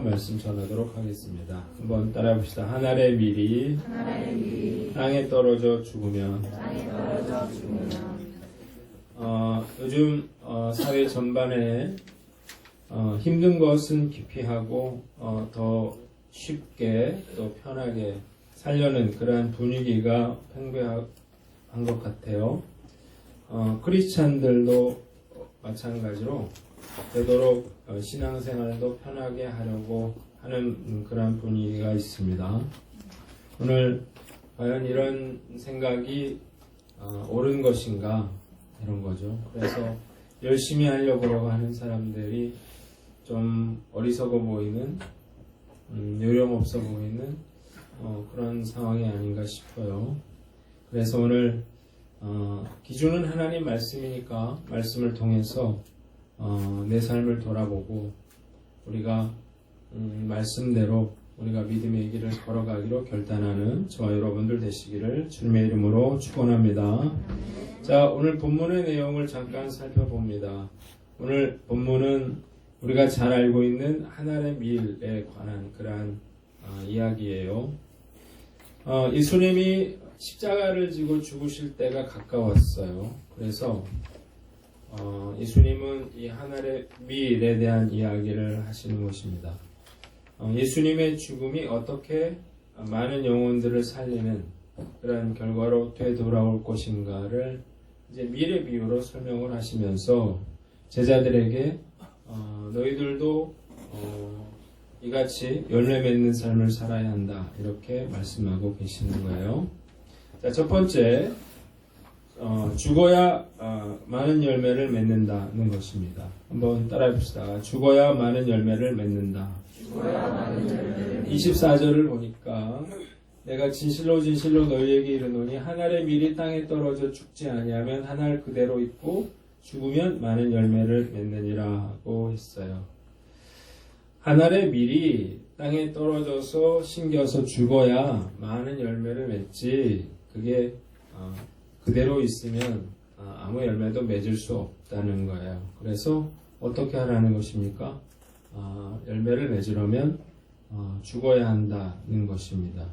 말씀 전하도록 하겠습니다. 한번 따라해 봅시다. 한 알의 밀이 땅에 떨어져 죽으면 요즘 사회 전반에 힘든 것은 기피하고 더 쉽게 또 편하게 살려는 그러한 분위기가 팽배한 것 같아요. 크리스찬들도 마찬가지로 되도록 신앙생활도 편하게 하려고 하는 그런 분위기가 있습니다. 오늘 과연 이런 생각이 옳은 것인가 이런 거죠. 그래서 열심히 하려고 하는 사람들이 좀 어리석어 보이는 요령 없어 보이는 그런 상황이 아닌가 싶어요. 그래서 오늘 기준은 하나님 말씀이니까 말씀을 통해서 내 삶을 돌아보고 우리가 말씀대로 우리가 믿음의 길을 걸어가기로 결단하는 저와 여러분들 되시기를 주님의 이름으로 축원합니다. 자, 오늘 본문의 내용을 잠깐 살펴봅니다. 오늘 본문은 우리가 잘 알고 있는 한 알의 밀에 관한 그러한 이야기예요. 예수님이 십자가를 지고 죽으실 때가 가까웠어요. 그래서 예수님은 이 한 알의 밀에 대한 이야기를 하시는 것입니다. 예수님의 죽음이 어떻게 많은 영혼들을 살리는 그런 결과로 되돌아올 것인가를 이제 밀의 비유로 설명을 하시면서 제자들에게 너희들도 이같이 열매 맺는 삶을 살아야 한다 이렇게 말씀하고 계시는 거예요. 자, 첫 번째 죽어야 많은 열매를 맺는다는 것입니다. 한번 따라해 봅시다. 죽어야 많은 열매를 맺는다. 24절을 보니까 내가 진실로 너희에게 이르노니 한 알의 밀이 땅에 떨어져 죽지 아니하면 한 알 그대로 있고 죽으면 많은 열매를 맺느니라 하고 했어요. 한 알의 밀이 땅에 떨어져서 심겨서 죽어야 많은 열매를 맺지 그게 그대로 있으면 아무 열매도 맺을 수 없다는 거예요. 그래서 어떻게 하라는 것입니까? 열매를 맺으려면 죽어야 한다는 것입니다.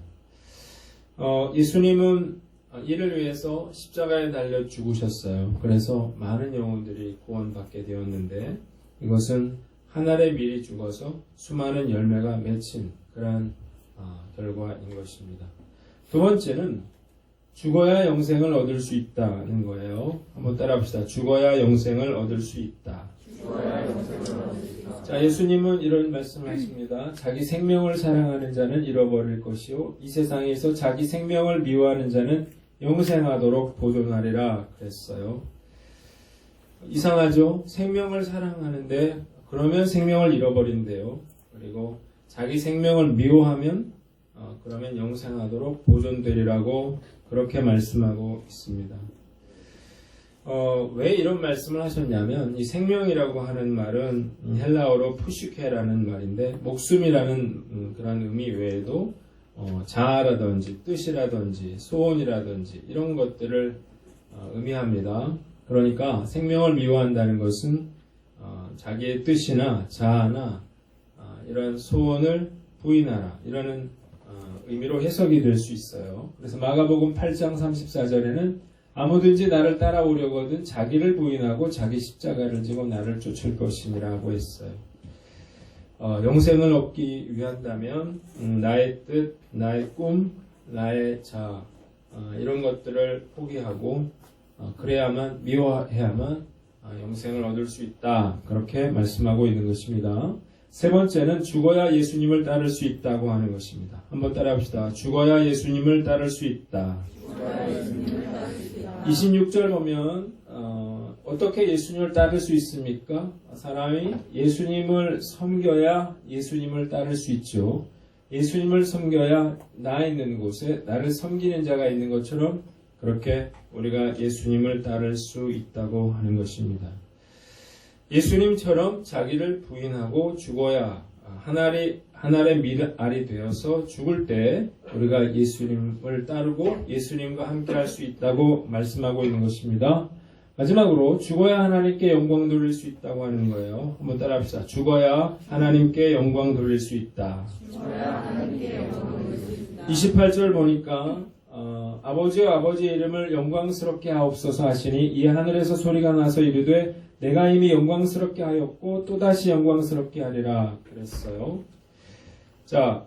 예수님은 이를 위해서 십자가에 달려 죽으셨어요. 그래서 많은 영혼들이 구원받게 되었는데 이것은 한 알의 밀이 죽어서 수많은 열매가 맺힌 그러한 결과인 것입니다. 두 번째는 죽어야 영생을 얻을 수 있다는 거예요. 한번 따라합시다. 죽어야 영생을 얻을 수 있다. 자, 예수님은 이런 말씀을 하십니다. 자기 생명을 사랑하는 자는 잃어버릴 것이요 이 세상에서 자기 생명을 미워하는 자는 영생하도록 보존하리라 그랬어요. 이상하죠? 생명을 사랑하는데 그러면 생명을 잃어버린대요. 그리고 자기 생명을 미워하면 그러면 영생하도록 보존되리라고 그렇게 말씀하고 있습니다. 왜 이런 말씀을 하셨냐면 이 생명이라고 하는 말은 헬라어로 푸시케라는 말인데 목숨이라는 그런 의미 외에도 자아라든지 뜻이라든지 소원이라든지 이런 것들을 의미합니다. 그러니까 생명을 미워한다는 것은 자기의 뜻이나 자아나 이런 소원을 부인하라 이라는 의미로 해석이 될 수 있어요. 그래서 마가복음 8장 34절에는 아무든지 나를 따라오려거든 자기를 부인하고 자기 십자가를 지고 나를 쫓을 것이니라고 했어요. 영생을 얻기 위한다면 나의 뜻, 나의 꿈, 나의 자아 이런 것들을 포기하고 그래야만 미워해야만 영생을 얻을 수 있다. 그렇게 말씀하고 있는 것입니다. 세 번째는 죽어야 예수님을 따를 수 있다고 하는 것입니다. 한번 따라합시다. 죽어야 예수님을 따를 수 있다. 26절 보면 어떻게 예수님을 따를 수 있습니까? 사람이 예수님을 섬겨야 예수님을 따를 수 있죠. 예수님을 섬겨야 나 있는 곳에 나를 섬기는 자가 있는 것처럼 그렇게 우리가 예수님을 따를 수 있다고 하는 것입니다. 예수님처럼 자기를 부인하고 죽어야 한 알의 밀알이 되어서 죽을 때 우리가 예수님을 따르고 예수님과 함께 할 수 있다고 말씀하고 있는 것입니다. 마지막으로 죽어야 하나님께 영광 돌릴 수 있다고 하는 거예요. 한번 따라합시다. 죽어야 하나님께 영광 돌릴 수 있다. 28절 보니까 아버지여 아버지의 이름을 영광스럽게 하옵소서 하시니 이 하늘에서 소리가 나서 이르되 내가 이미 영광스럽게 하였고 또다시 영광스럽게 하리라 그랬어요. 자,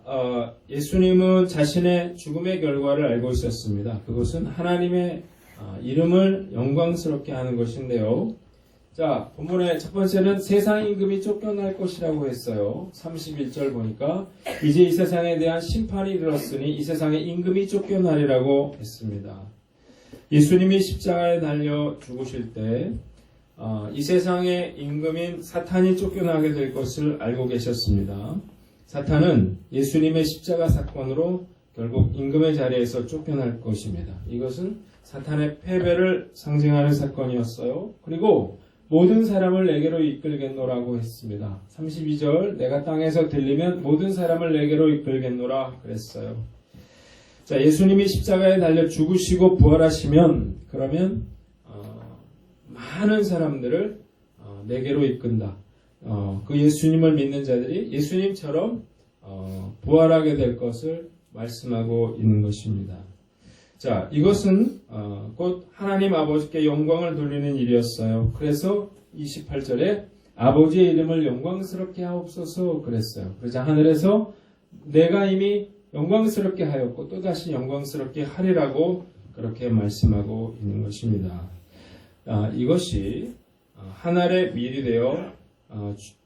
예수님은 자신의 죽음의 결과를 알고 있었습니다. 그것은 하나님의 이름을 영광스럽게 하는 것인데요. 자, 본문의 첫 번째는 세상 임금이 쫓겨날 것이라고 했어요. 31절 보니까 이제 이 세상에 대한 심판이 이르렀으니 이 세상의 임금이 쫓겨나리라고 했습니다. 예수님이 십자가에 달려 죽으실 때 이 세상의 임금인 사탄이 쫓겨나게 될 것을 알고 계셨습니다. 사탄은 예수님의 십자가 사건으로 결국 임금의 자리에서 쫓겨날 것입니다. 이것은 사탄의 패배를 상징하는 사건이었어요. 그리고 모든 사람을 내게로 이끌겠노라고 했습니다. 32절 내가 땅에서 들리면 모든 사람을 내게로 이끌겠노라 그랬어요. 자, 예수님이 십자가에 달려 죽으시고 부활하시면 그러면 많은 사람들을 내게로 이끈다. 그 예수님을 믿는 자들이 예수님처럼 부활하게 될 것을 말씀하고 있는 것입니다. 자, 이것은 곧 하나님 아버지께 영광을 돌리는 일이었어요. 그래서 28절에 아버지의 이름을 영광스럽게 하옵소서 그랬어요. 그러자 하늘에서 내가 이미 영광스럽게 하였고 또다시 영광스럽게 하리라고 그렇게 말씀하고 있는 것입니다. 이것이 하늘의 밀이 되어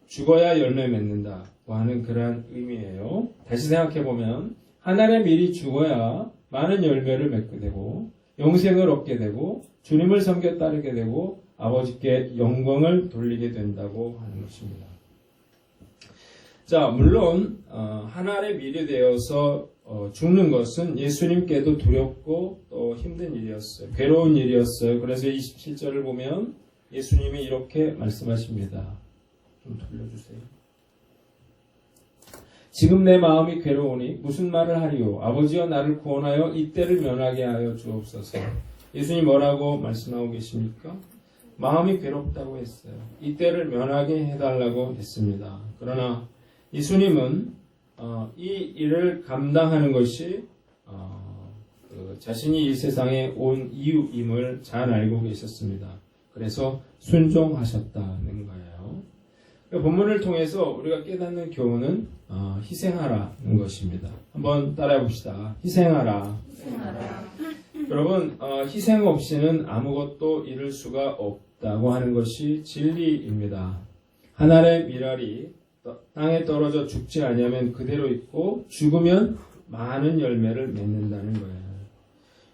죽어야 열매 맺는다고 하는 그러한 의미예요. 다시 생각해보면 하늘의 밀이 죽어야 많은 열매를 맺게 되고 영생을 얻게 되고 주님을 섬겨 따르게 되고 아버지께 영광을 돌리게 된다고 하는 것입니다. 자, 물론 하늘의 밀이 되어서 죽는 것은 예수님께도 두렵고 또 힘든 일이었어요. 괴로운 일이었어요. 그래서 27절을 보면 예수님이 이렇게 말씀하십니다. 좀 돌려주세요. 지금 내 마음이 괴로우니 무슨 말을 하리요? 아버지여 나를 구원하여 이때를 면하게 하여 주옵소서. 예수님 뭐라고 말씀하고 계십니까? 마음이 괴롭다고 했어요. 이때를 면하게 해달라고 했습니다. 그러나 예수님은 이 일을 감당하는 것이 자신이 이 세상에 온 이유임을 잘 알고 계셨습니다. 그래서 순종하셨다는 거예요. 본문을 통해서 우리가 깨닫는 교훈은 희생하라는 것입니다. 한번 따라해 봅시다. 희생하라. 여러분, 희생 없이는 아무것도 이룰 수가 없다고 하는 것이 진리입니다. 하늘의 밀알이 땅에 떨어져 죽지 않으면 그대로 있고 죽으면 많은 열매를 맺는다는 거예요.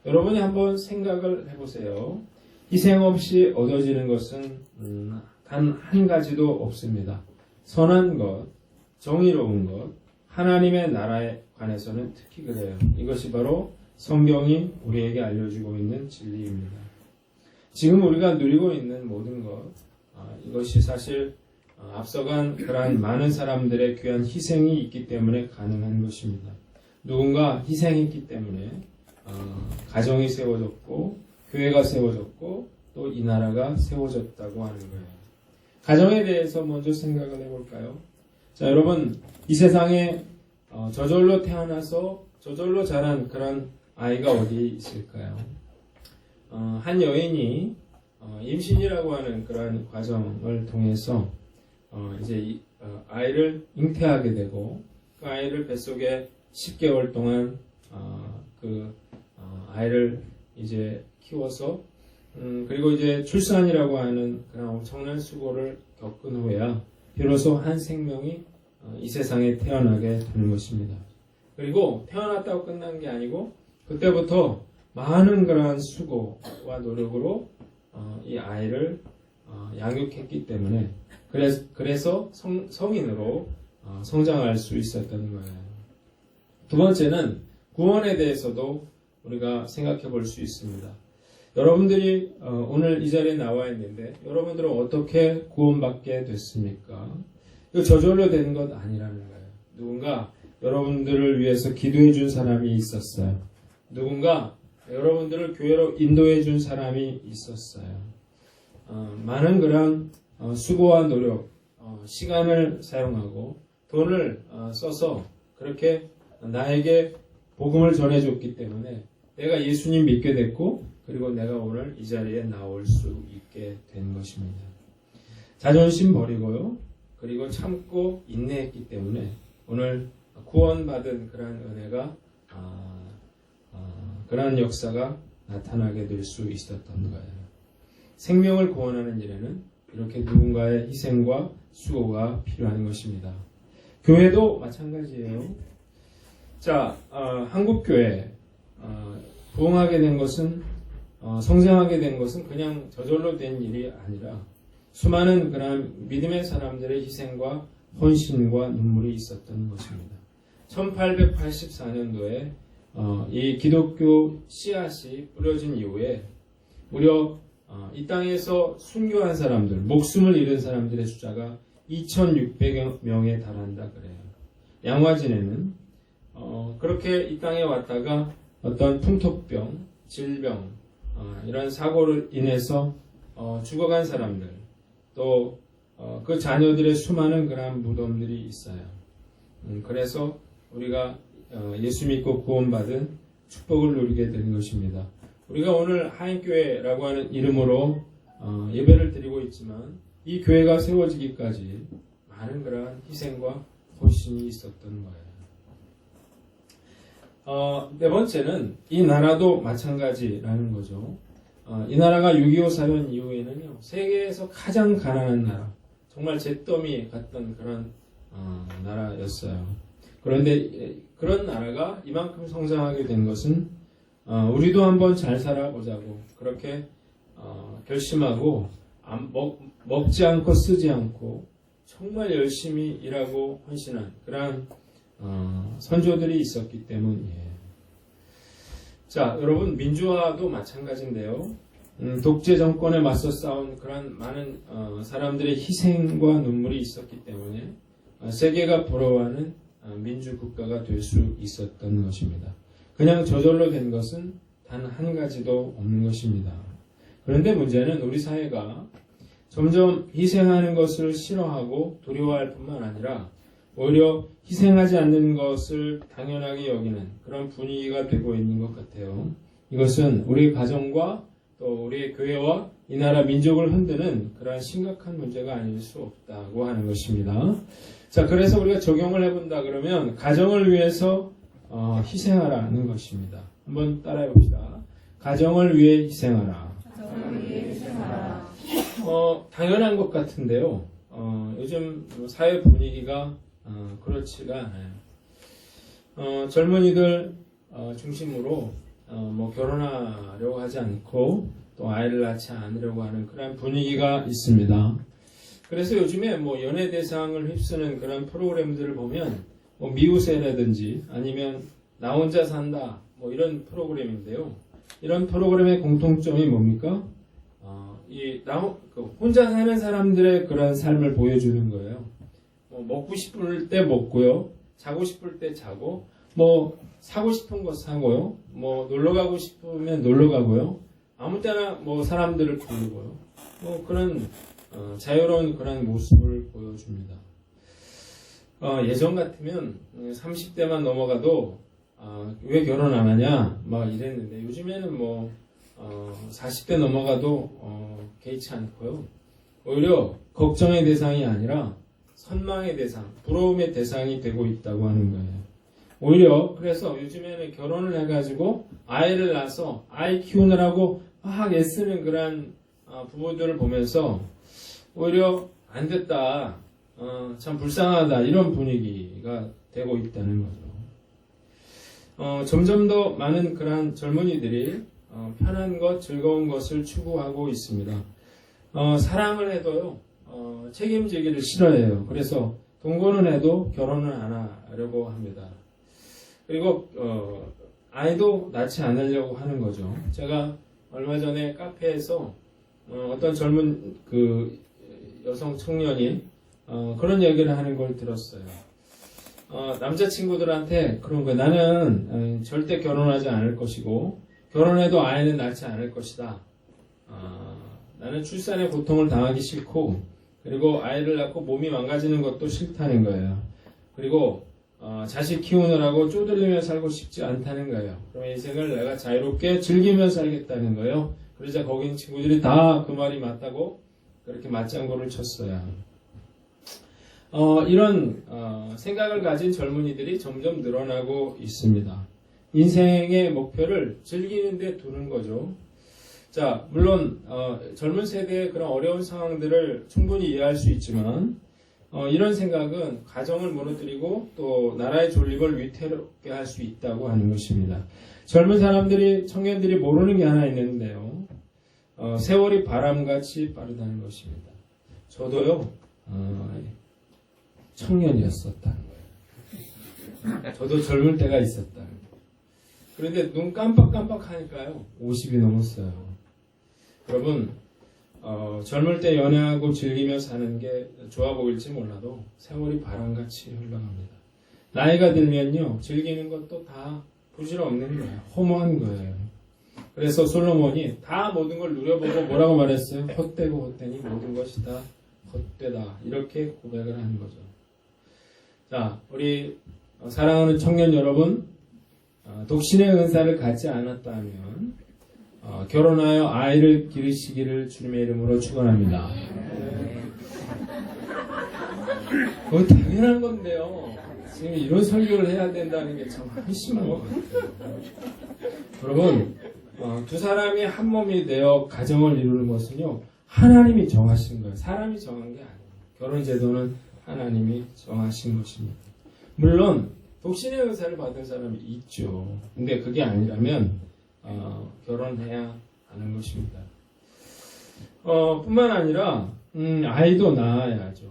여러분이 한번 생각을 해보세요. 희생 없이 얻어지는 것은 단 한 가지도 없습니다. 선한 것, 정의로운 것, 하나님의 나라에 관해서는 특히 그래요. 이것이 바로 성경이 우리에게 알려주고 있는 진리입니다. 지금 우리가 누리고 있는 모든 것, 이것이 사실 앞서간 그러한 많은 사람들의 귀한 희생이 있기 때문에 가능한 것입니다. 누군가 희생했기 때문에 가정이 세워졌고 교회가 세워졌고 또 이 나라가 세워졌다고 하는 거예요. 가정에 대해서 먼저 생각을 해볼까요? 자, 여러분, 이 세상에 저절로 태어나서 저절로 자란 그런 아이가 어디 있을까요? 한 여인이 임신이라고 하는 그런 과정을 통해서 이제 아이를 잉태하게 되고 그 아이를 뱃속에 10개월 동안 그 아이를 이제 키워서 그리고 이제 출산이라고 하는 그런 엄청난 수고를 겪은 후에야 비로소 한 생명이 이 세상에 태어나게 되는 것입니다. 그리고 태어났다고 끝난 게 아니고 그때부터 많은 그러한 수고와 노력으로 이 아이를 양육했기 때문에 그래서 성인으로 성장할 수 있었던 거예요. 두 번째는 구원에 대해서도 우리가 생각해 볼 수 있습니다. 여러분들이 오늘 이 자리에 나와 있는데 여러분들은 어떻게 구원받게 됐습니까? 이거 저절로 되는 것 아니라는 거예요. 누군가 여러분들을 위해서 기도해 준 사람이 있었어요. 누군가 여러분들을 교회로 인도해 준 사람이 있었어요. 많은 그런 수고와 노력, 시간을 사용하고 돈을 써서 그렇게 나에게 복음을 전해줬기 때문에 내가 예수님 믿게 됐고 그리고 내가 오늘 이 자리에 나올 수 있게 된 것입니다. 자존심 버리고요. 그리고 참고 인내했기 때문에 오늘 구원받은 그러한 은혜가 그러한 역사가 나타나게 될 수 있었던 거예요. 생명을 구원하는 일에는 이렇게 누군가의 희생과 수고가 필요한 것입니다. 교회도 마찬가지예요. 자, 한국교회 부흥하게 된 것은 성장하게 된 것은 그냥 저절로 된 일이 아니라 수많은 그런 믿음의 사람들의 희생과 헌신과 눈물이 있었던 것입니다. 1884년도에 이 기독교 씨앗이 뿌려진 이후에 무려 이 땅에서 순교한 사람들, 목숨을 잃은 사람들의 숫자가 2,600여 명에 달한다 그래요. 양화진에는 그렇게 이 땅에 왔다가 어떤 풍토병, 질병, 이런 사고를 인해서 죽어간 사람들, 또 그 자녀들의 수많은 그런 무덤들이 있어요. 그래서 우리가 예수 믿고 구원받은 축복을 누리게 된 것입니다. 우리가 오늘 하인교회라고 하는 이름으로 예배를 드리고 있지만 이 교회가 세워지기까지 많은 그러한 희생과 헌신이 있었던 거예요. 네 번째는 이 나라도 마찬가지라는 거죠. 이 나라가 6.25 사변 이후에는요, 세계에서 가장 가난한 나라, 정말 잿더미 같던 그런 나라였어요. 그런데 그런 나라가 이만큼 성장하게 된 것은 우리도 한번 잘 살아보자고 그렇게 결심하고 먹지 않고 쓰지 않고 정말 열심히 일하고 헌신한 그런 선조들이 있었기 때문이에요. 자, 여러분 민주화도 마찬가지인데요. 독재 정권에 맞서 싸운 그런 많은 사람들의 희생과 눈물이 있었기 때문에 세계가 부러워하는 민주국가가 될 수 있었던 것입니다. 그냥 저절로 된 것은 단 한 가지도 없는 것입니다. 그런데 문제는 우리 사회가 점점 희생하는 것을 싫어하고 두려워할 뿐만 아니라 오히려 희생하지 않는 것을 당연하게 여기는 그런 분위기가 되고 있는 것 같아요. 이것은 우리 가정과 또 우리 교회와 이 나라 민족을 흔드는 그러한 심각한 문제가 아닐 수 없다고 하는 것입니다. 자, 그래서 우리가 적용을 해본다 그러면 가정을 위해서 희생하라는 것입니다. 한번 따라해 봅시다. 가정을 위해 희생하라. 당연한 것 같은데요. 요즘 사회 분위기가 그렇지가 않아요. 젊은이들 중심으로 결혼하려고 하지 않고 또 아이를 낳지 않으려고 하는 그런 분위기가 있습니다. 그래서 요즘에 연예 대상을 휩쓰는 그런 프로그램들을 보면 미우새라든지 아니면 나 혼자 산다 이런 프로그램인데요. 이런 프로그램의 공통점이 뭡니까? 혼자 사는 사람들의 그런 삶을 보여주는 거예요. 먹고 싶을 때 먹고요. 자고 싶을 때 자고, 사고 싶은 거 사고요. 놀러 가고 싶으면 놀러 가고요. 아무 때나 사람들을 부르고요. 그런 자유로운 그런 모습을 보여줍니다. 예전 같으면 30대만 넘어가도 왜 결혼 안 하냐 이랬는데 요즘에는 40대 넘어가도 개의치 않고요. 오히려 걱정의 대상이 아니라 선망의 대상, 부러움의 대상이 되고 있다고 하는 거예요. 오히려 그래서 요즘에는 결혼을 해가지고 아이를 낳아서 아이 키우느라고 막 애쓰는 그런 부부들을 보면서 오히려 안 됐다, 참 불쌍하다 이런 분위기가 되고 있다는 거죠. 점점 더 많은 그런 젊은이들이 편한 것, 즐거운 것을 추구하고 있습니다. 사랑을 해도요, 책임지기를 싫어해요. 그래서 동거는 해도 결혼을 안 하려고 합니다. 그리고 아이도 낳지 않으려고 하는 거죠. 제가 얼마 전에 카페에서 어떤 젊은 여성 청년이 그런 얘기를 하는 걸 들었어요. 남자친구들한테 그런 거예요. 나는 절대 결혼하지 않을 것이고 결혼해도 아이는 낳지 않을 것이다. 나는 출산의 고통을 당하기 싫고, 그리고 아이를 낳고 몸이 망가지는 것도 싫다는 거예요. 그리고 자식 키우느라고 쪼들리며 살고 싶지 않다는 거예요. 그럼 인생을 내가 자유롭게 즐기며 살겠다는 거예요. 그러자 거기 있는 친구들이 다 그 말이 맞다고 그렇게 맞장구를 쳤어요. 이런 생각을 가진 젊은이들이 점점 늘어나고 있습니다. 인생의 목표를 즐기는 데 두는 거죠. 자, 물론 젊은 세대의 그런 어려운 상황들을 충분히 이해할 수 있지만 이런 생각은 가정을 무너뜨리고 또 나라의 존립을 위태롭게 할 수 있다고 하는 것입니다. 젊은 사람들이, 청년들이 모르는 게 하나 있는데요. 세월이 바람같이 빠르다는 것입니다. 저도요, 청년이었었다는 거예요. 저도 젊을 때가 있었다는 거예요. 그런데 눈 깜빡깜빡 하니까요, 50이 넘었어요. 여러분, 젊을 때 연애하고 즐기며 사는 게 좋아 보일지 몰라도 세월이 바람같이 흘러갑니다. 나이가 들면요, 즐기는 것도 다 부질없는 거예요. 허무한 거예요. 그래서 솔로몬이 다 모든 걸 누려보고 뭐라고 말했어요? 헛되고 헛되니 모든 것이 다 헛되다. 이렇게 고백을 하는 거죠. 자, 우리 사랑하는 청년 여러분, 독신의 은사를 갖지 않았다면 결혼하여 아이를 기르시기를 주님의 이름으로 축원합니다. 그건 당연한 건데요. 지금 이런 설교를 해야 된다는 게 참 한심한 것 같아요. 여러분, 두 사람이 한 몸이 되어 가정을 이루는 것은요, 하나님이 정하신 거예요. 사람이 정한 게 아니에요. 결혼 제도는 하나님이 정하신 것입니다. 물론 독신의 은사를 받은 사람이 있죠. 근데 그게 아니라면 결혼해야 하는 것입니다. 뿐만 아니라 아이도 낳아야죠.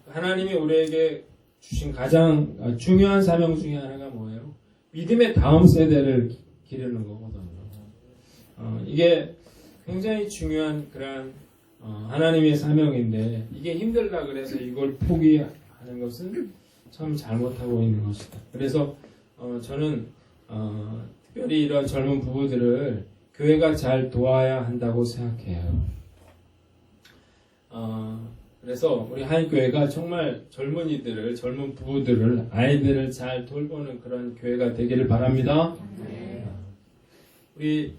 하나님이 우리에게 주신 가장 중요한 사명 중에 하나가 뭐예요? 믿음의 다음 세대를 기르는 거거든요. 이게 굉장히 중요한 그런 하나님의 사명인데 이게 힘들다 그래서 이걸 포기하는 것은 참 잘못하고 있는 것이다. 그래서 저는 특별히 이런 젊은 부부들을 교회가 잘 도와야 한다고 생각해요. 그래서 우리 한인교회가 정말 젊은이들을, 젊은 부부들을, 아이들을 잘 돌보는 그런 교회가 되기를 바랍니다. 우리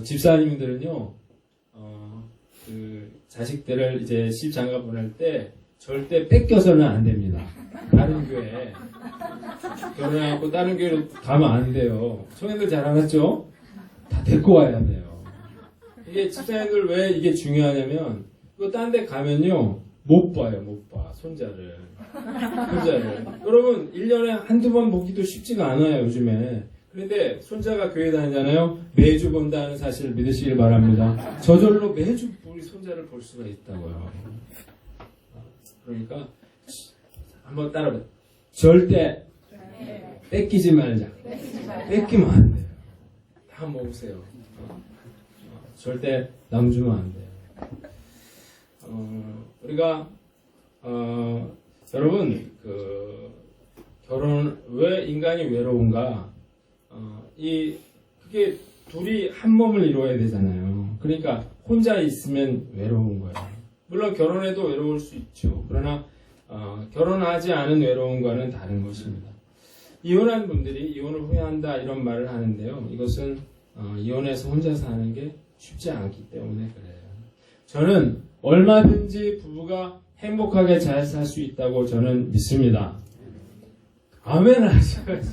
집사님들은요, 그 자식들을 이제 시집장가 보낼 때 절대 뺏겨서는 안 됩니다. 다른 교회 결혼해갖고 다른 교회로 가면 안 돼요. 청년들 잘 알았죠? 다 데리고 와야 돼요. 이게 집사님들 왜 이게 중요하냐면 그 딴 데 가면요 못 봐요. 못 봐. 손자를. 여러분 1년에 한두 번 보기도 쉽지가 않아요. 요즘에. 그런데 손자가 교회 다니잖아요. 매주 본다는 사실을 믿으시길 바랍니다. 저절로 매주 우리 손자를 볼 수가 있다고요. 그러니까 한번 따라해요. 절대 뺏기지 말자. 뺏기면 안 돼요. 다 먹으세요. 절대 남주면 안 돼요. 우리가 여러분 결혼 왜 인간이 외로운가? 그게 둘이 한 몸을 이루어야 되잖아요. 그러니까 혼자 있으면 외로운 거예요. 물론 결혼해도 외로울 수 있죠. 그러나 결혼하지 않은 외로움과는 다른 것입니다. 이혼한 분들이 이혼을 후회한다 이런 말을 하는데요. 이것은 이혼해서 혼자 사는 게 쉽지 않기 때문에 그래요. 저는 얼마든지 부부가 행복하게 잘 살 수 있다고 저는 믿습니다. 아멘 하셔야죠.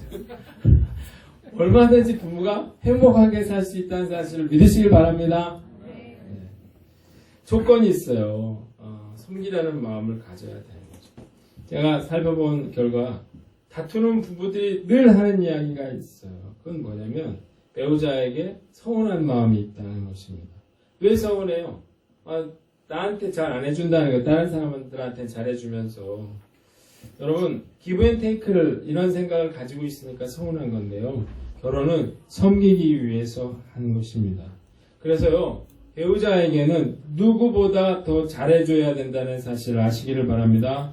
얼마든지 부부가 행복하게 살 수 있다는 사실을 믿으시길 바랍니다. 네. 조건이 있어요. 섬기라는 마음을 가져야 되는 거죠. 제가 살펴본 결과 다투는 부부들이 늘 하는 이야기가 있어요. 그건 뭐냐면 배우자에게 서운한 마음이 있다는 것입니다. 왜 서운해요? 나한테 잘 안 해준다는 거예요. 다른 사람들한테 잘 해주면서. 여러분, 기브 앤 테이크를 이런 생각을 가지고 있으니까 서운한 건데요. 결혼은 섬기기 위해서 하는 것입니다. 그래서요, 배우자에게는 누구보다 더 잘해줘야 된다는 사실을 아시기를 바랍니다.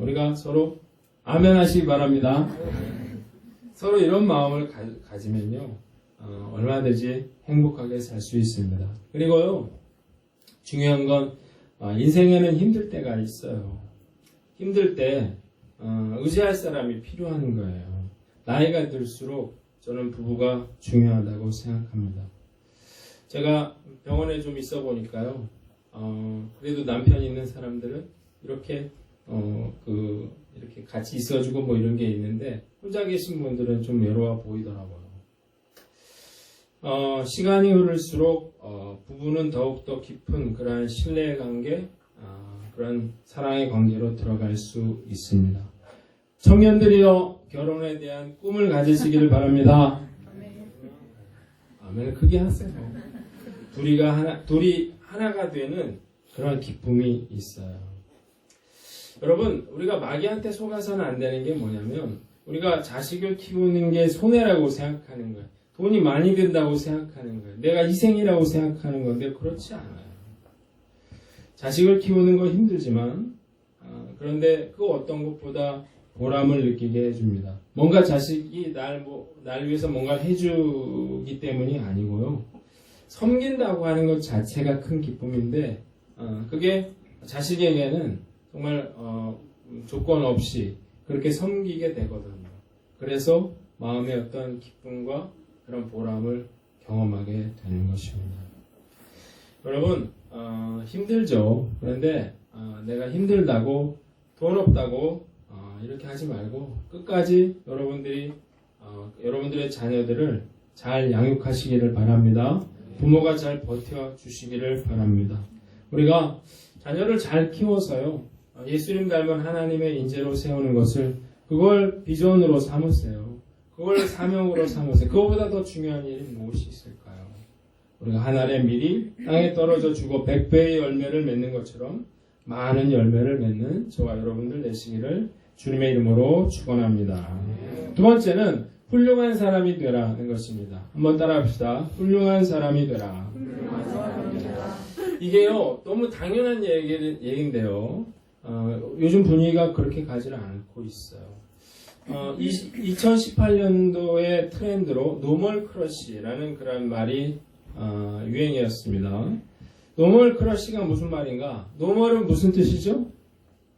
우리가 서로 아멘 하시기 바랍니다. 서로 이런 마음을 가지면요, 얼마든지 행복하게 살 수 있습니다. 그리고요, 중요한 건 인생에는 힘들 때가 있어요. 힘들 때 의지할 사람이 필요한 거예요. 나이가 들수록 저는 부부가 중요하다고 생각합니다. 제가 병원에 좀 있어 보니까요. 그래도 남편 있는 사람들은 이렇게 이렇게 같이 있어주고 뭐 이런 게 있는데 혼자 계신 분들은 좀 외로워 보이더라고요. 시간이 흐를수록 부부는 더욱더 깊은 그런 신뢰관계, 그런 사랑의 관계로 들어갈 수 있습니다. 청년들이여 결혼에 대한 꿈을 가지시기를 바랍니다. 아멘. 크게 하세요. 둘이 하나가 되는 그런 기쁨이 있어요. 여러분, 우리가 마귀한테 속아서는 안 되는 게 뭐냐면 우리가 자식을 키우는 게 손해라고 생각하는 거예요. 돈이 많이 든다고 생각하는 거예요. 내가 희생이라고 생각하는 건데 그렇지 않아요. 자식을 키우는 건 힘들지만 그런데 그 어떤 것보다 보람을 느끼게 해줍니다. 뭔가 자식이 날 위해서 뭔가를 해주기 때문이 아니고요. 섬긴다고 하는 것 자체가 큰 기쁨인데 그게 자식에게는 정말 조건 없이 그렇게 섬기게 되거든요. 그래서 마음의 어떤 기쁨과 그런 보람을 경험하게 되는 것입니다. 여러분 힘들죠. 그런데 내가 힘들다고 돈 없다고 이렇게 하지 말고 끝까지 여러분들의 자녀들을 잘 양육하시기를 바랍니다. 부모가 잘 버텨주시기를 바랍니다. 우리가 자녀를 잘 키워서요. 예수님 닮은 하나님의 인재로 세우는 것을 그걸 비전으로 삼으세요. 그걸 사명으로 삼으세요. 그거보다 더 중요한 일이 무엇이 있을까요? 우리가 한 알의 밀이 땅에 떨어져 죽어 100배의 열매를 맺는 것처럼 많은 열매를 맺는 저와 여러분들 되시기를 주님의 이름으로 축원합니다. 두 번째는 훌륭한 사람이 되라는 것입니다. 한번 따라합시다. 훌륭한 사람이 되라. 이게요 너무 당연한 얘기인데요. 요즘 분위기가 그렇게 가지를 않고 있어요. 2018년도의 트렌드로 노멀 크러쉬라는 그런 말이 유행이었습니다. 노멀 크러쉬가 무슨 말인가? 노멀은 무슨 뜻이죠?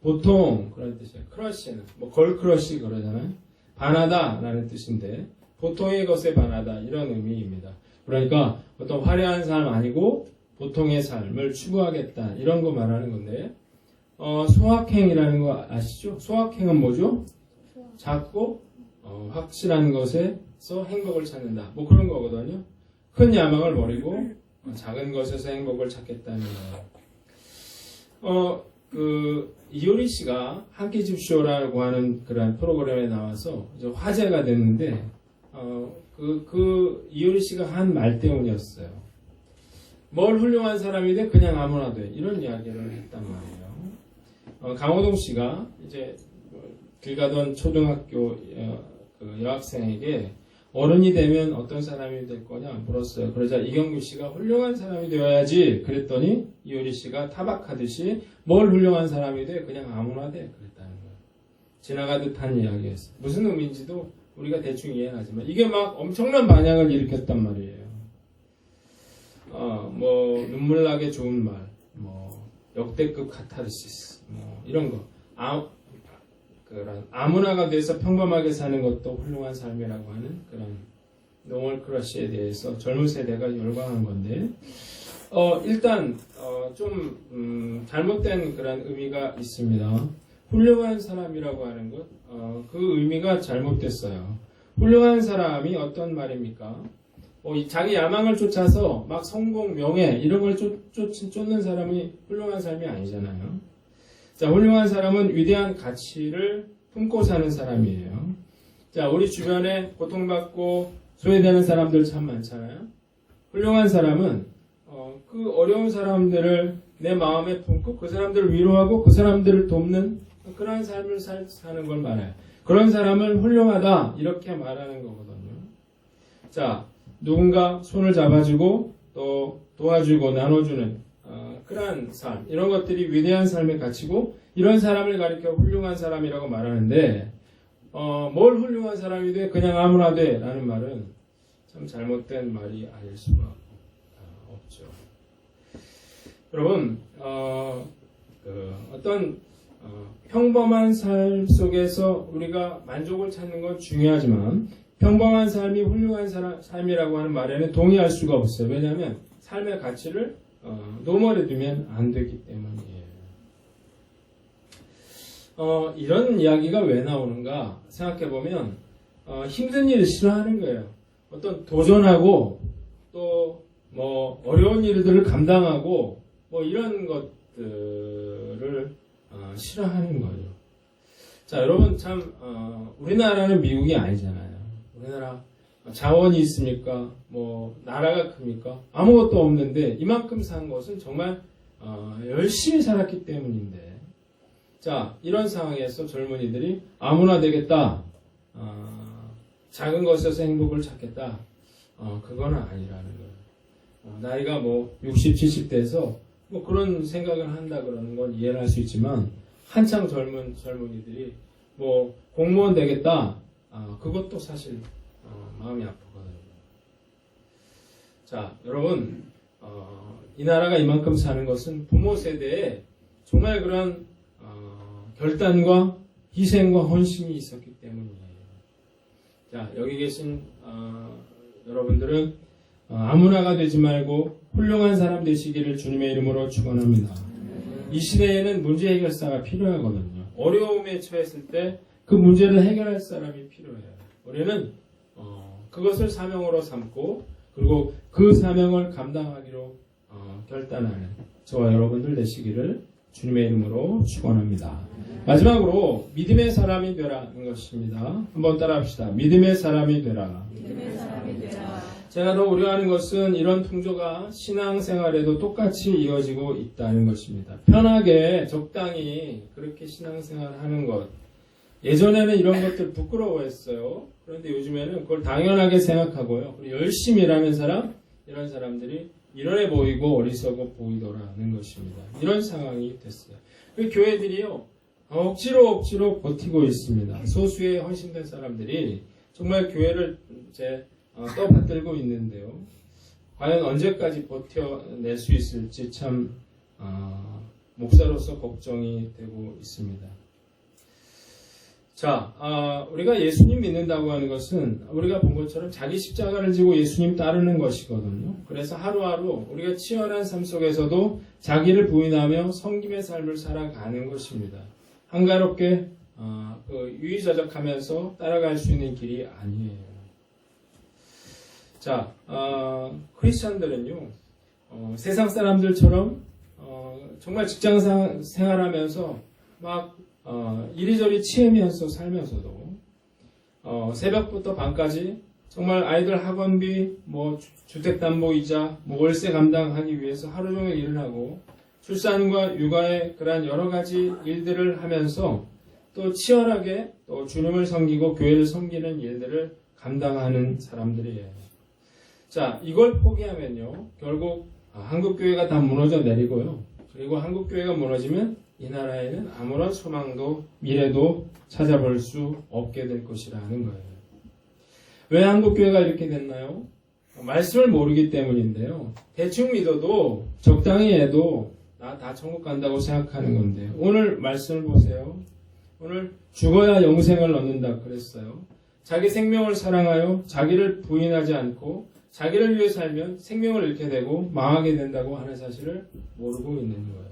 보통 그런 뜻이에요. 크러쉬는 걸 크러쉬 그러잖아요. 반하다라는 뜻인데 보통의 것에 반하다 이런 의미입니다. 그러니까 어떤 화려한 삶 아니고 보통의 삶을 추구하겠다 이런 거 말하는 건데 소확행이라는 거 아시죠? 소확행은 뭐죠? 작고 확실한 것에서 행복을 찾는다. 뭐 그런 거거든요. 큰 야망을 버리고 작은 것에서 행복을 찾겠다는 거예요. 이효리 씨가 한 끼 줍쇼라고 하는 그런 프로그램에 나와서 화제가 됐는데 이효리 씨가 한 말 때문이었어요. 뭘 훌륭한 사람이 돼? 그냥 아무나 돼. 이런 이야기를 했단 말이에요. 강호동 씨가 이제 길 가던 초등학교 여학생에게 어른이 되면 어떤 사람이 될 거냐 물었어요. 그러자 이경규 씨가 훌륭한 사람이 되어야지 그랬더니 이효리 씨가 타박하듯이 뭘 훌륭한 사람이 돼? 그냥 아무나 돼. 그랬다는 거예요. 지나가듯 한 이야기였어요. 무슨 의미인지도 우리가 대충 이해하지만 이게 막 엄청난 반향을 일으켰단 말이에요. 눈물나게 좋은 말, 역대급 카타르시스, 이런 거. 그런 아무나가 돼서 평범하게 사는 것도 훌륭한 삶이라고 하는 그런 노멀 크러쉬에 대해서 젊은 세대가 열광한 건데 일단 좀 잘못된 그런 의미가 있습니다. 훌륭한 사람이라고 하는 것, 그 의미가 잘못됐어요. 훌륭한 사람이 어떤 말입니까? 자기 야망을 쫓아서 막 성공, 명예 이런 걸 쫓는 사람이 훌륭한 삶이 아니잖아요. 자, 훌륭한 사람은 위대한 가치를 품고 사는 사람이에요. 자, 우리 주변에 고통받고 소외되는 사람들 참 많잖아요. 훌륭한 사람은 그 어려운 사람들을 내 마음에 품고 그 사람들을 위로하고 그 사람들을 돕는 그런 삶을 사는 걸 말해요. 그런 사람을 훌륭하다 이렇게 말하는 거거든요. 자, 누군가 손을 잡아주고 또 도와주고 나눠주는 그러한 삶, 이런 것들이 위대한 삶의 가치고 이런 사람을 가리켜 훌륭한 사람이라고 말하는데 뭘 훌륭한 사람이 돼? 그냥 아무나 돼 라는 말은 참 잘못된 말이 아닐 수가 없죠. 여러분, 어떤 평범한 삶 속에서 우리가 만족을 찾는 건 중요하지만 평범한 삶이 훌륭한 삶이라고 하는 말에는 동의할 수가 없어요. 왜냐하면 삶의 가치를 노멀해 두면 안 되기 때문이에요. 이런 이야기가 왜 나오는가 생각해보면 힘든 일을 싫어하는 거예요. 어떤 도전하고 또 뭐 어려운 일들을 감당하고 뭐 이런 것들을 싫어하는 거죠. 자, 여러분 참 우리나라는 미국이 아니잖아요. 우리나라 자원이 있습니까? 뭐 나라가 큽니까? 아무것도 없는데 이만큼 산 것은 정말 열심히 살았기 때문인데, 자, 이런 상황에서 젊은이들이 아무나 되겠다, 작은 것에서 행복을 찾겠다, 그건 아니라는 거예요. 나이가 뭐 60, 70대에서 뭐 그런 생각을 한다 그러는 건 이해를 할 수 있지만 한창 젊은이들이 뭐 공무원 되겠다, 그것도 사실 마음이 아프거든요. 자, 여러분, 이 나라가 이만큼 사는 것은 부모 세대에 정말 그런 결단과 희생과 헌신이 있었기 때문이에요. 자, 여기 계신 여러분들은 아무나가 되지 말고 훌륭한 사람 되시기를 주님의 이름으로 축원합니다. 이 시대에는 문제 해결사가 필요하거든요. 어려움에 처했을 때 그 문제를 해결할 사람이 필요해요. 우리는 그것을 사명으로 삼고 그리고 그 사명을 감당하기로 결단하는 저와 여러분들 되시기를 주님의 이름으로 축원합니다. 마지막으로 믿음의 사람이 되라는 것입니다. 한번 따라합시다. 믿음의 사람이 되라. 믿음의 사람이 되라. 제가 더 우려하는 것은 이런 풍조가 신앙생활에도 똑같이 이어지고 있다는 것입니다. 편하게 적당히 그렇게 신앙생활을 하는 것. 예전에는 이런 것들 부끄러워했어요. 그런데 요즘에는 그걸 당연하게 생각하고요. 그리고 열심히 일하는 사람, 이런 사람들이 이런해 보이고 어리석어 보이더라는 것입니다. 이런 상황이 됐어요. 교회들이요, 억지로 버티고 있습니다. 소수의 헌신된 사람들이 정말 교회를 이제 떠받들고 있는데요. 과연 언제까지 버텨낼 수 있을지 참 목사로서 걱정이 되고 있습니다. 자, 우리가 예수님 믿는다고 하는 것은 우리가 본 것처럼 자기 십자가를 지고 예수님 따르는 것이거든요. 그래서 하루하루 우리가 치열한 삶 속에서도 자기를 부인하며 섬김의 삶을 살아가는 것입니다. 한가롭게 유의저적하면서 따라갈 수 있는 길이 아니에요. 자, 크리스천들은요, 세상 사람들처럼 정말 직장 생활하면서 막 이리저리 치이면서 살면서도 새벽부터 밤까지 정말 아이들 학원비, 뭐 주택담보이자, 뭐 월세 감당하기 위해서 하루 종일 일을 하고 출산과 육아의 그러한 여러 가지 일들을 하면서 또 치열하게 또 주님을 섬기고 교회를 섬기는 일들을 감당하는 사람들이에요. 자, 이걸 포기하면요, 결국 한국교회가 다 무너져 내리고요. 그리고 한국교회가 무너지면 이 나라에는 아무런 소망도 미래도 찾아볼 수 없게 될 것이라는 거예요. 왜 한국교회가 이렇게 됐나요? 말씀을 모르기 때문인데요. 대충 믿어도 적당히 해도 나 다 천국 간다고 생각하는 건데요. 오늘 말씀을 보세요. 오늘 죽어야 영생을 얻는다 그랬어요. 자기 생명을 사랑하여 자기를 부인하지 않고 자기를 위해 살면 생명을 잃게 되고 망하게 된다고 하는 사실을 모르고 있는 거예요.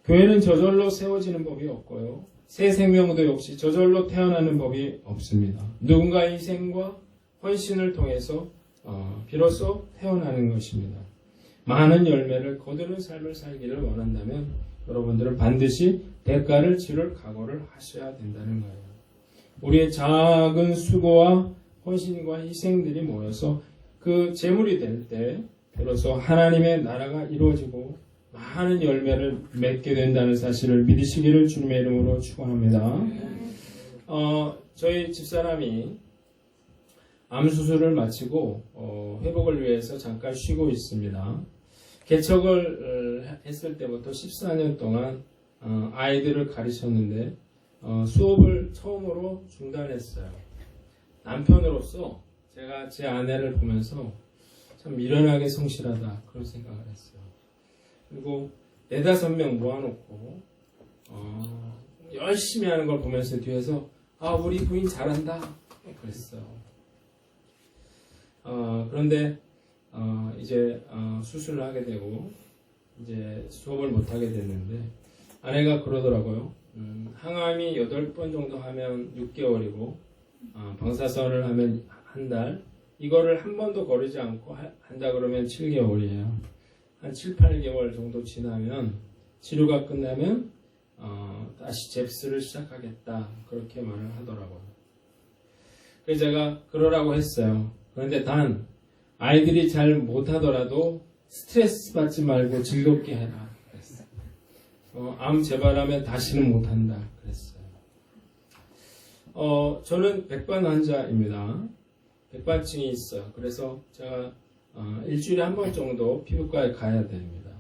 교회는 저절로 세워지는 법이 없고요. 새 생명도 역시 저절로 태어나는 법이 없습니다. 누군가의 희생과 헌신을 통해서 비로소 태어나는 것입니다. 많은 열매를 거두는 삶을 살기를 원한다면 여러분들은 반드시 대가를 치를 각오를 하셔야 된다는 거예요. 우리의 작은 수고와 헌신과 희생들이 모여서 그 제물이 될 때 비로소 하나님의 나라가 이루어지고 많은 열매를 맺게 된다는 사실을 믿으시기를 주님의 이름으로 축원합니다. 저희 집사람이 암 수술을 마치고 회복을 위해서 잠깐 쉬고 있습니다. 개척을 했을 때부터 14년 동안 아이들을 가르쳤는데 수업을 처음으로 중단했어요. 남편으로서 제가 제 아내를 보면서 참 미련하게 성실하다 그런 생각을 했어요. 그리고 4-5명 모아놓고 열심히 하는 걸 보면서 뒤에서 우리 부인 잘한다 그랬어요. 그런데 이제 수술을 하게 되고 이제 수업을 못 하게 됐는데 아내가 그러더라고요. 항암이 8번 정도 하면 6개월이고 방사선을 하면 한 달, 이거를 한 번도 거르지 않고 한다 그러면 7개월이에요. 한 7-8개월 정도 지나면 치료가 끝나면 다시 잽스를 시작하겠다 그렇게 말을 하더라고요. 그래서 제가 그러라고 했어요. 그런데 단 아이들이 잘 못하더라도 스트레스 받지 말고 즐겁게 해라 그랬어요. 암 재발하면 다시는 못한다 그랬어요. 저는 백반 환자입니다. 백반증이 있어요. 그래서 제가 일주일에 한 번 정도 피부과에 가야 됩니다.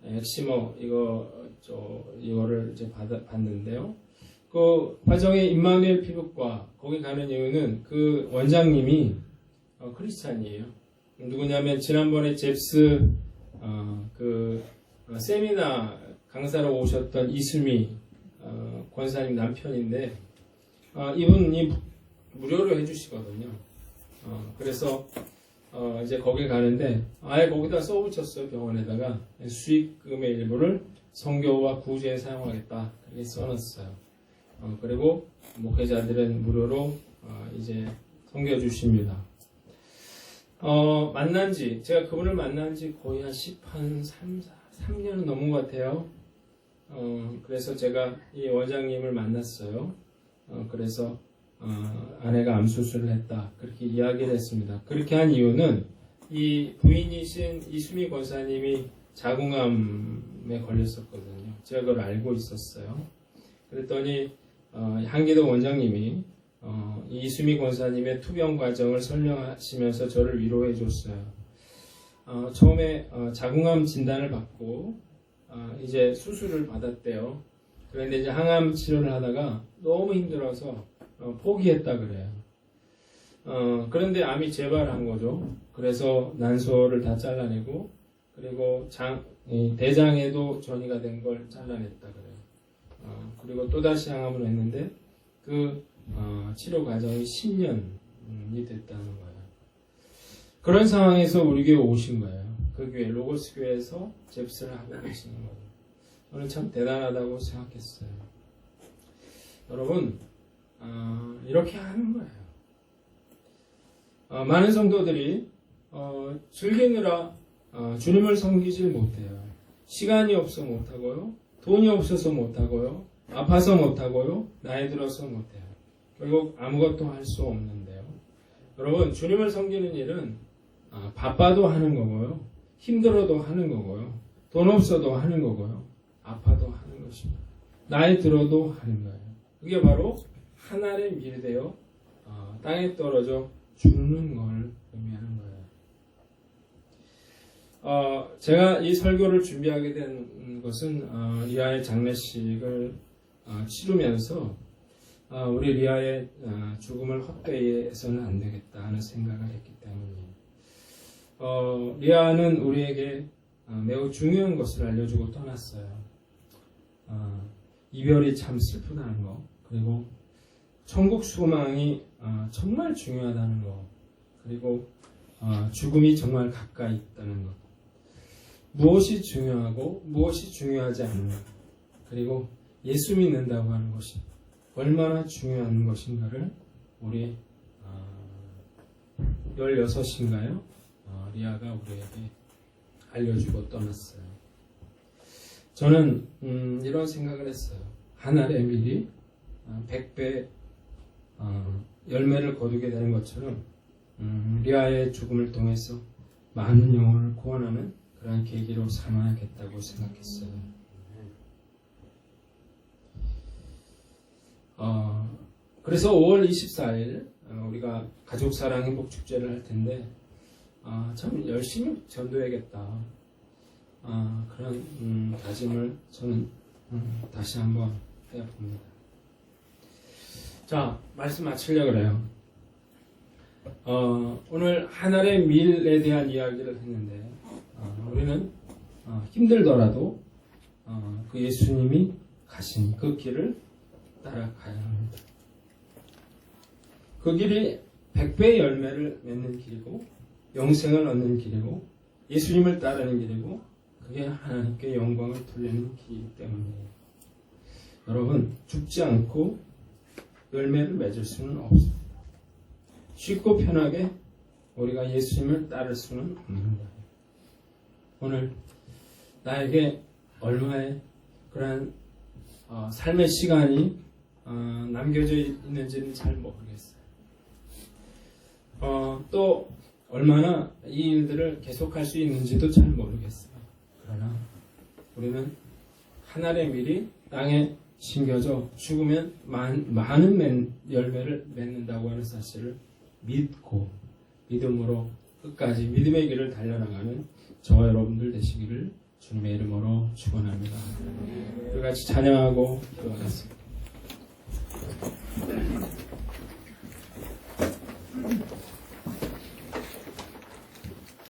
엑시머 이거를 이제 봤는데요. 그 화정의 임마누엘 피부과 거기 가는 이유는 그 원장님이 크리스찬이에요. 누구냐면 지난번에 잽스 그 세미나 강사로 오셨던 이수미 권사님 남편인데 이분이 무료로 해주시거든요. 그래서 이제 거기 가는데 아예 거기다 써붙였어요. 병원에다가 수익금의 일부를 선교와 구제에 사용하겠다 이렇게 써놨어요. 그리고 목회자들은 무료로 이제 섬겨주십니다. 제가 그분을 만난 지 거의 한 3년은 넘은 것 같아요. 그래서 제가 이 원장님을 만났어요. 그래서 아내가 암수술을 했다 그렇게 이야기를 했습니다. 그렇게 한 이유는 이 부인이신 이수미 권사님이 자궁암에 걸렸었거든요. 제가 그걸 알고 있었어요. 그랬더니 한기도 원장님이 이수미 권사님의 투병 과정을 설명하시면서 저를 위로해 줬어요. 처음에 자궁암 진단을 받고 이제 수술을 받았대요. 그런데 이제 항암 치료를 하다가 너무 힘들어서 포기했다 그래요. 그런데 암이 재발한 거죠. 그래서 난소를 다 잘라내고 그리고 대장에도 전이가 된 걸 잘라냈다 그래요. 그리고 또다시 항암을 했는데 그 치료 과정이 10년이 됐다는 거예요. 그런 상황에서 우리 교회 오신 거예요. 그 교회 로고스 교회에서 잽스를 하고 계시는 거예요. 저는 참 대단하다고 생각했어요. 여러분 이렇게 하는 거예요. 많은 성도들이 즐기느라 주님을 섬기질 못해요. 시간이 없어 못하고요. 돈이 없어서 못하고요. 아파서 못하고요. 나이 들어서 못해요. 결국 아무것도 할 수 없는데요. 여러분 주님을 섬기는 일은 바빠도 하는 거고요. 힘들어도 하는 거고요. 돈 없어도 하는 거고요. 아파도 하는 것입니다. 나이 들어도 하는 거예요. 그게 바로 한 알의 밀이 되어 땅에 떨어져 죽는 걸 의미하는 거예요. 제가 이 설교를 준비하게 된 것은 리아의 장례식을 치르면서 우리 리아의 죽음을 헛되이 해서는 안 되겠다 하는 생각을 했기 때문이에요. 리아는 우리에게 매우 중요한 것을 알려주고 떠났어요. 이별이 참 슬프다는 거, 그리고 천국 소망이 정말 중요하다는 거, 그리고 죽음이 정말 가까이 있다는 것, 무엇이 중요하고 무엇이 중요하지 않은가, 그리고 예수 믿는다고 하는 것이 얼마나 중요한 것인가를 우리 16인가요? 리아가 우리에게 알려주고 떠났어요. 저는 이런 생각을 했어요. 한 알의 밀이 100배 열매를 거두게 되는 것처럼 리아의 죽음을 통해서 많은 영혼을 구원하는 그러한 계기로 삼아야겠다고 생각했어요. 그래서 5월 24일 우리가 가족사랑 행복축제를 할 텐데 참 열심히 전도해야겠다. 그런 다짐을 저는 다시 한번 해봅니다. 자, 말씀 마치려고 그래요. 오늘 하늘의 밀에 대한 이야기를 했는데 우리는 힘들더라도 그 예수님이 가신 그 길을 따라가야 합니다. 그 길이 100배의 열매를 맺는 길이고 영생을 얻는 길이고 예수님을 따르는 길이고 그게 하나님께 영광을 돌리는 길이기 때문이에요. 여러분, 죽지 않고 열매를 맺을 수는 없습니다. 쉽고 편하게 우리가 예수님을 따를 수는 없는 거예요. 오늘 나에게 얼마의 그러한 삶의 시간이 남겨져 있는지는 잘 모르겠어요. 또 얼마나 이 일들을 계속할 수 있는지도 잘 모르겠어요. 그러나 우리는 하늘의 밀이 땅에 심겨져 죽으면 많은 열매를 맺는다고 하는 사실을 믿고 믿음으로 끝까지 믿음의 길을 달려나가는 저와 여러분들 되시기를 주님의 이름으로 축원합니다. 우리 같이 찬양하고 기도하겠습니다.